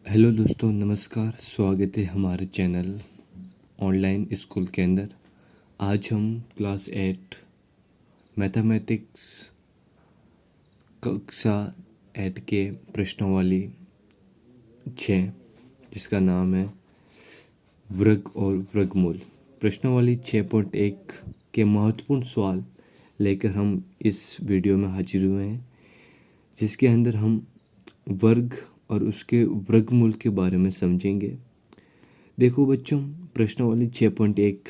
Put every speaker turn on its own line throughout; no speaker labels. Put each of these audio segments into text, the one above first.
Hello दोस्तों, नमस्कार। स्वागत है हमारे चैनल ऑनलाइन स्कूल के अंदर। आज हम क्लास 8 मैथमेटिक्स कक्षा 8 के प्रश्नावली 6 जिसका नाम है वर्ग और वर्गमूल। प्रश्नावली 6.1 के महत्वपूर्ण सवाल लेकर हम इस वीडियो में हाजिर हुए हैं, जिसके अंदर हम वर्ग और उसके वर्गमूल के बारे में समझेंगे। देखो बच्चों, प्रश्नावली 6.1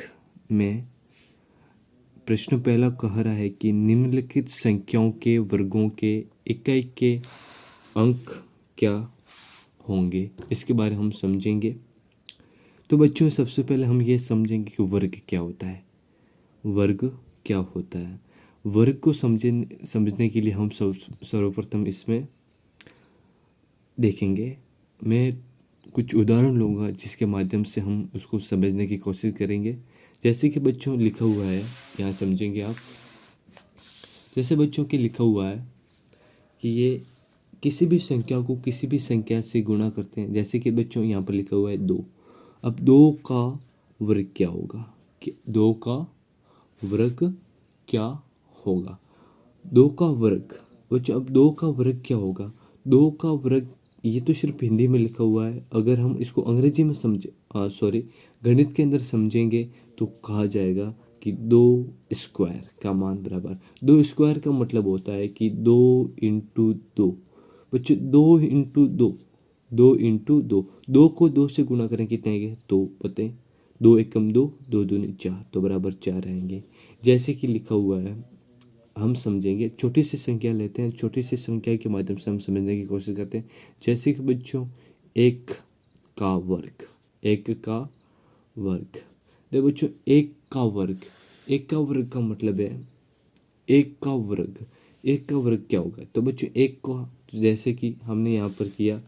में प्रश्न पहला कह रहा है कि निम्नलिखित संख्याओं के वर्गों के इकाई के अंक क्या होंगे। इसके बारे में हम समझेंगे। तो बच्चों, सबसे पहले हम ये समझेंगे कि वर्ग क्या होता है। वर्ग क्या होता है? वर्ग को समझने के लिए हम सर्वप्रथम इसमें देखेंगे। मैं कुछ उदाहरण लूँगा जिसके माध्यम से हम उसको समझने की कोशिश करेंगे। जैसे कि बच्चों लिखा हुआ है, यहाँ समझेंगे आप। जैसे बच्चों के लिखा हुआ है कि ये किसी भी संख्या को किसी भी संख्या से गुणा करते हैं। जैसे कि बच्चों यहाँ पर लिखा हुआ है 2। अब 2 का वर्ग क्या होगा? कि 2 का वर्ग क्या होगा? 2 का वर्ग बच्चों, अब 2 का वर्ग क्या होगा? 2 का वर्ग, ये तो सिर्फ हिंदी में लिखा हुआ है। अगर हम इसको अंग्रेजी में गणित के अंदर समझेंगे तो कहा जाएगा कि 2 स्क्वायर का मान बराबर। 2 स्क्वायर का मतलब होता है कि 2 इंटू 2। बच्चों 2 इंटू 2, 2 इंटू 2, 2 को 2 से गुणा करें कितने आएंगे? 2 बताएं। 2 एकम 2, 2 दूनी 4, तो बराबर 4 आएंगे। जैसे कि लिखा हुआ है, हम समझेंगे। छोटी सी संख्या लेते हैं, छोटी सी संख्या के माध्यम से हम समझने की कोशिश करते हैं। जैसे कि बच्चों 1 का वर्ग, 1 का वर्ग। देखो बच्चों, 1 का वर्ग, 1 का वर्ग का मतलब है 1 का वर्ग। 1 का वर्ग क्या होगा? तो बच्चों 1 को, जैसे कि हमने यहाँ पर किया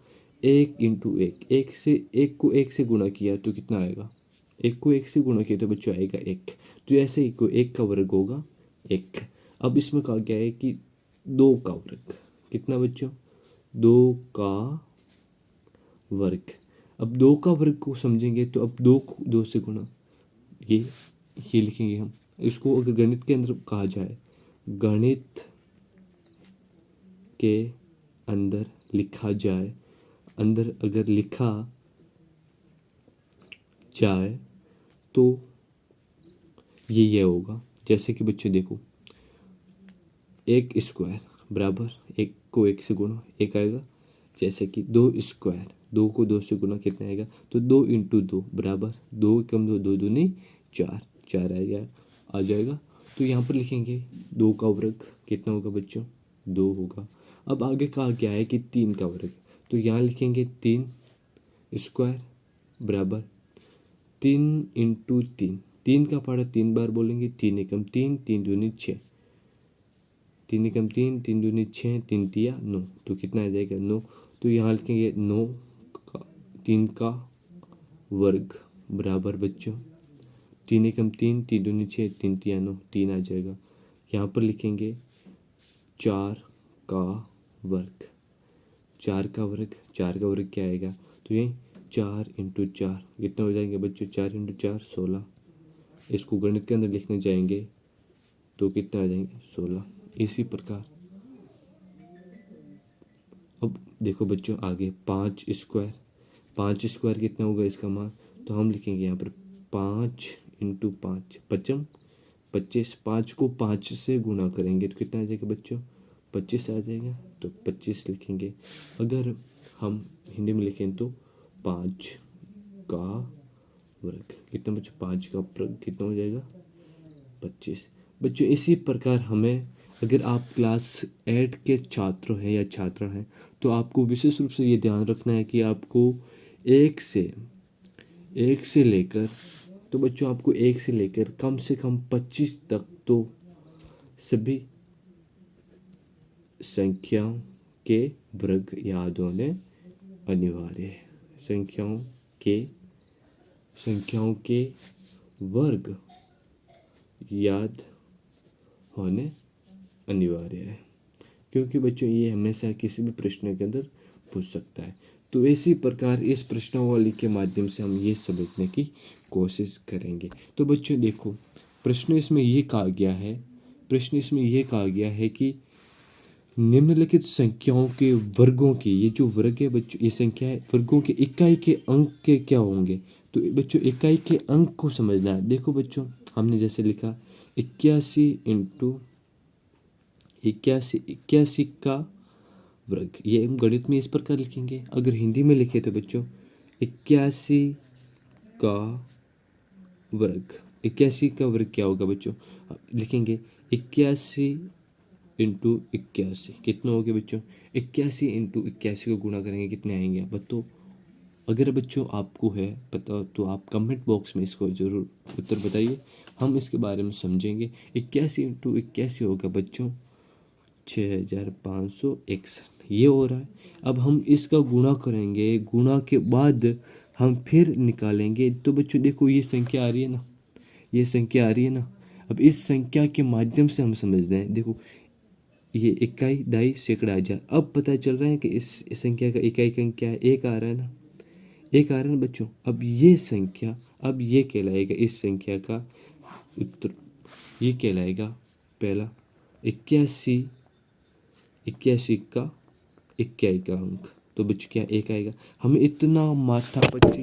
1 इंटू 1, 1 से 1 को 1 से गुणा किया तो कितना आएगा? 1 को 1 से गुणा किया तो बच्चों आएगा 1। तो ऐसे ही को 1 का वर्ग होगा 1। अब इसमें कहा गया है कि 2 का वर्ग कितना बच्चों? 2 का वर्ग। अब 2 का वर्ग को समझेंगे तो अब 2 को 2 से गुणा, ये लिखेंगे हम। इसको अगर गणित के अंदर कहा जाए, गणित के अंदर लिखा जाए, अंदर अगर लिखा जाए तो ये होगा। जैसे कि बच्चों देखो, 1 स्क्वायर बराबर 1 को 1 से गुणा 1 आएगा। जैसे कि 2 स्क्वायर, 2 को 2 से गुणा कितना आएगा? तो 2 इंटू 2 बराबर 2 कम 2, 2 दूनी 4, 4 आ जाएगा। तो यहाँ पर लिखेंगे 2 का वर्ग कितना होगा बच्चों? 2 होगा। अब आगे कहा गया है कि 3 का वर्ग, तो यहाँ लिखेंगे 3 स्क्वायर बराबर 3 इंटू 3। 3 का पढ़ा 3 बार बोलेंगे, 3 एकम 3, 3 दूनी 6, 3 एकम 3, 3 दूनी 6, 3 तिया 9, तो कितना आ जाएगा? 9। तो यहाँ लिखेंगे 9 का 3 का वर्ग बराबर बच्चों 3 एकम 3, 3 दूनी 6, 3 तिया 9, 3 आ जाएगा। यहाँ पर लिखेंगे 4 का वर्ग। 4 का वर्ग, 4 का वर्ग क्या आएगा? तो ये 4 इंटू 4 कितना हो जाएंगे बच्चों? 4 इंटू 4 16। इसको गणित के अंदर लिखने जाएंगे तो कितना आ जाएंगे? 16। इसी प्रकार अब देखो बच्चों आगे 5 स्क्वायर, 5 स्क्वायर कितना होगा इसका मान? तो हम लिखेंगे यहाँ पर 5 इंटू 5, पचम 25। 5 को 5 से गुणा करेंगे तो कितना आ जाएगा बच्चों? 25 आ जाएगा। तो 25 लिखेंगे। अगर हम हिंदी में लिखें तो 5 का वर्ग कितना बच्चों? 5 का वर्ग कितना हो जाएगा? 25। बच्चों इसी प्रकार हमें, अगर आप क्लास 8 के छात्र हैं या छात्रा हैं तो आपको विशेष रूप से ये ध्यान रखना है कि आपको एक से लेकर, तो बच्चों आपको 1 से लेकर कम से कम 25 तक तो सभी संख्याओं के वर्ग याद होने अनिवार्य है। संख्याओं के वर्ग याद होने अनिवार्य है, क्योंकि बच्चों ये हमेशा किसी भी प्रश्न के अंदर पूछ सकता है। तो इसी प्रकार इस प्रश्नावली के माध्यम से हम ये समझने की कोशिश करेंगे। तो बच्चों देखो, प्रश्न इसमें ये कहा गया है कि निम्नलिखित संख्याओं के वर्गों की, ये जो वर्ग है बच्चों, ये संख्या है, वर्गों के इकाई के अंक के क्या होंगे। तो बच्चों इकाई के अंक को समझना है। देखो बच्चों, हमने जैसे लिखा 81 इंटू 81 का वर्ग, ये हम गणित में इस प्रकार लिखेंगे। अगर हिंदी में लिखे तो बच्चों 81 का वर्ग, 81 का वर्ग क्या होगा बच्चों, लिखेंगे 81 इंटू 81, कितना हो गया बच्चों, 81 इंटू 81 को गुणा करेंगे कितने आएंगे आप बताओ। अगर बच्चों आपको है पता तो आप कमेंट बॉक्स में इसको ज़रूर उत्तर बताइए, हम इसके बारे में समझेंगे। 81 इंटू 81 होगा बच्चों 6561, ये हो रहा है। अब हम इसका गुणा करेंगे, गुणा के बाद हम फिर निकालेंगे। तो बच्चों देखो ये संख्या आ रही है ना, ये संख्या आ रही है ना। अब इस संख्या के माध्यम से हम समझ रहे हैं, देखो ये इकाई, दाई, सैकड़ा, हजार। अब पता चल रहा है कि इस संख्या का इकाई का अंक क्या है, एक आ रहा है ना, एक आ रहा है ना बच्चों। अब ये संख्या, अब ये कहलाएगा इस संख्या का उत्तर, ये कहलाएगा पहला 81, 81 का इक्याई का अंक। तो बच्चों क्या एक आएगा, हमें इतना माथा पच्ची